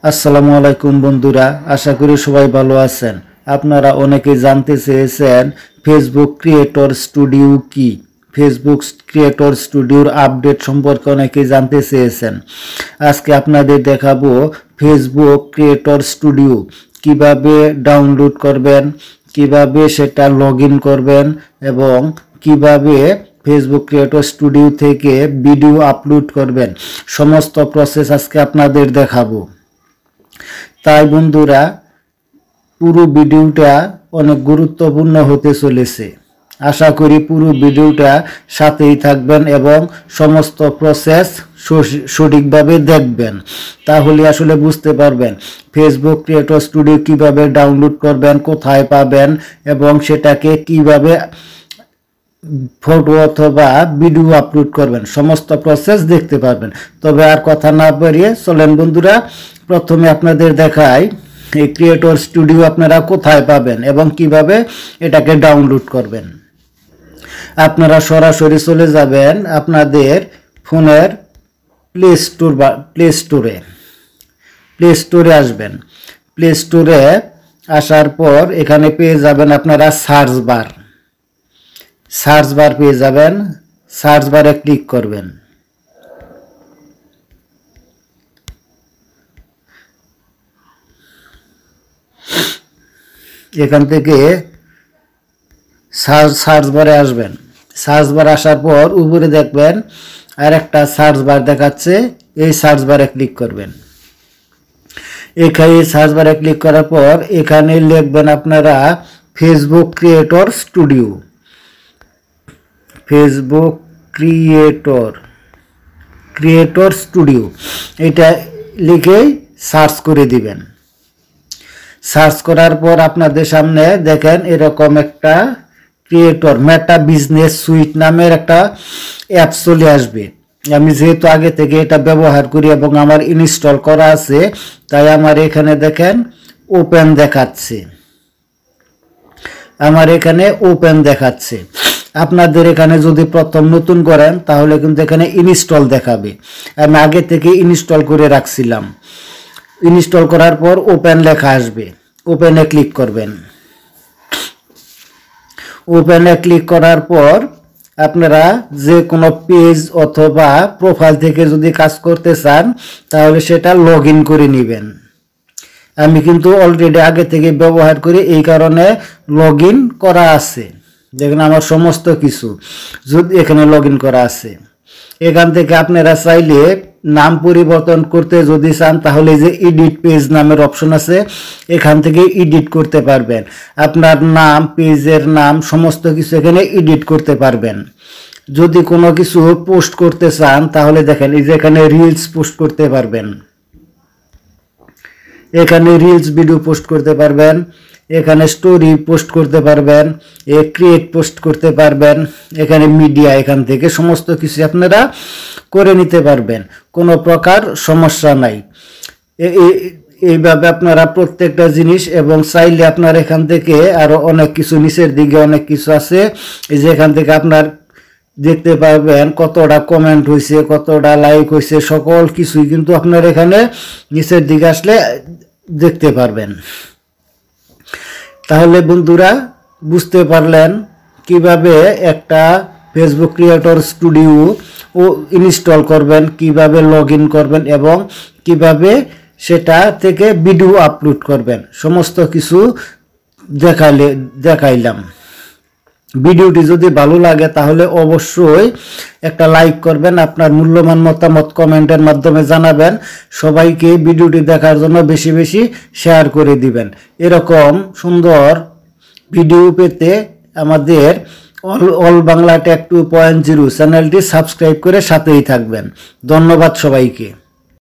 আসসালামু আলাইকুম বন্ধুরা, আশা করি সবাই ভালো আছেন। আপনারা অনেকে জানতে চেয়েছেন ফেসবুক ক্রিয়েটর স্টুডিও কি। ফেসবুক ক্রিয়েটর স্টুডিওর আপডেট সম্পর্কে অনেকে জানতে চেয়েছেন। আজকে আপনাদের দেখাবো ফেসবুক ক্রিয়েটর স্টুডিও কিভাবে ডাউনলোড করবেন, কিভাবে সেটা লগ ইন করবেন এবং কিভাবে ফেসবুক ক্রিয়েটর স্টুডিও থেকে ভিডিও আপলোড করবেন। সমস্ত প্রসেস আজকে আপনাদের দেখাবো। তাই বন্ধুরা, পুরো ভিডিওটা অনেক গুরুত্বপূর্ণ হতে চলেছে। আশা করি পুরো ভিডিওটা সাথেই থাকবেন এবং সমস্ত প্রসেস সঠিকভাবে দেখবেন, তাহলে আসলে বুঝতে পারবেন ফেসবুক ক্রিয়েটর স্টুডিও কিভাবে ডাউনলোড করবেন, কোথায় পাবেন এবং সেটাকে কিভাবে ফটো অথবা ভিডিও আপলোড করবেন। সমস্ত প্রসেস দেখতে পারবেন। তবে আর কথা না বাড়িয়ে চলেন বন্ধুরা, প্রথমে আপনাদের দেখাই এই ক্রিয়েটর স্টুডিও আপনারা কোথায় পাবেন এবং কিভাবে এটাকে ডাউনলোড করবেন। আপনারা সরাসরি চলে যাবেন আপনাদের ফোনের প্লে স্টোরে আসবেন। প্লে স্টোরে আসার পর এখানে পেয়ে যাবেন আপনারা সার্চ বার পেয়ে যাবেন। সার্চ বারে ক্লিক করবেন। এখান থেকে সার্চ বারে আসবেন। সার্চ বার আসার পর উপরে দেখবেন আর একটা সার্চ বার দেখাচ্ছে, এই সার্চ বারে ক্লিক করবেন। এখানে সার্চ বারে ক্লিক করার পর এখানে লিখবেন আপনারা Facebook creator studio. Facebook creator studio এটা লিখেই সার্চ করে দিবেন। সার্চ করার পর আপনাদের সামনে দেখেন এরকম একটা ক্রিয়েটর মেটা বিজনেস সুইট নামের একটা অ্যাপ চলে আসবে। আমি যেহেতু আগে থেকে এটা ব্যবহার করি এবং আমার ইনস্টল করা আছে, তাই আমার এখানে দেখেন ওপেন দেখাচ্ছে। আপনাদের এখানে যদি প্রথম নতুন করেন তাহলে কিন্তু এখানে ইনস্টল দেখাবে। আমি আগে থেকে ইনস্টল করে রাখছিলাম। ইনস্টল করার পর ওপেন লেখা আসবে, ওপেনে ক্লিক করবেন। ওপেনে ক্লিক করার পর আপনারা যে কোনো পেজ অথবা প্রোফাইল থেকে যদি কাজ করতে চান তাহলে সেটা লগ ইন করে নেবেন। আমি কিন্তু অলরেডি আগে থেকে ব্যবহার করি, এই কারণে লগ ইন করা আছে। দেখেন আমার সমস্ত কিছু যদি এখানে লগ ইন করা আছে। এখান থেকে আপনারা চাইলে নাম পরিবর্তন করতে যদি চান তাহলে যে এডিট পেজ নামের অপশন আছে, এখান থেকে এডিট করতে পারবেন। আপনার নাম, পেজের নাম সমস্ত কিছু এখানে এডিট করতে পারবেন। যদি কোনো কিছু পোস্ট করতে চান তাহলে দেখেন এই যে এখানে রিলস পোস্ট করতে পারবেন। এখানে রিলস ভিডিও পোস্ট করতে পারবেন, এখানে স্টোরি পোস্ট করতে পারবেন, ক্রিয়েট পোস্ট করতে পারবেন। এখানে মিডিয়া, এখান থেকে সমস্ত কিছু আপনারা করে নিতে পারবেন, কোনো প্রকার সমস্যা নাই। এইভাবে আপনারা প্রত্যেকটা জিনিস, এবং চাইলে আপনার এখান থেকে আরো অনেক কিছু নিচের দিকে অনেক কিছু আছে, এই যে এখান থেকে আপনার দেখতে পারবেন কতটা কমেন্ট হয়েছে, কতটা লাইক হয়েছে, সকল কিছুই কিন্তু আপনার এখানে নিচের দিকে আসলে দেখতে পারবেন। তাহলে বন্ধুরা বুঝতে পারলেন কিভাবে একটা ফেসবুক ক্রিয়েটর স্টুডিও ইনস্টল করবেন, কিভাবে লগ ইন করবেন এবং কিভাবে সেটা থেকে ভিডিও আপলোড করবেন। সমস্ত কিছু দেখাইলাম। ভিডিওটি যদি ভালো লাগে তাহলে অবশ্যই একটা লাইক করবেন, আপনার মূল্যবান মতামত কমেন্টের মাধ্যমে জানাবেন। সবাইকে ভিডিওটি দেখার জন্য বেশি বেশি শেয়ার করে দিবেন। এরকম সুন্দর ভিডিও পেতে আমাদের অল বাংলা টেক 2.0 চ্যানেলটি সাবস্ক্রাইব করে সাথেই থাকবেন। ধন্যবাদ সবাইকে।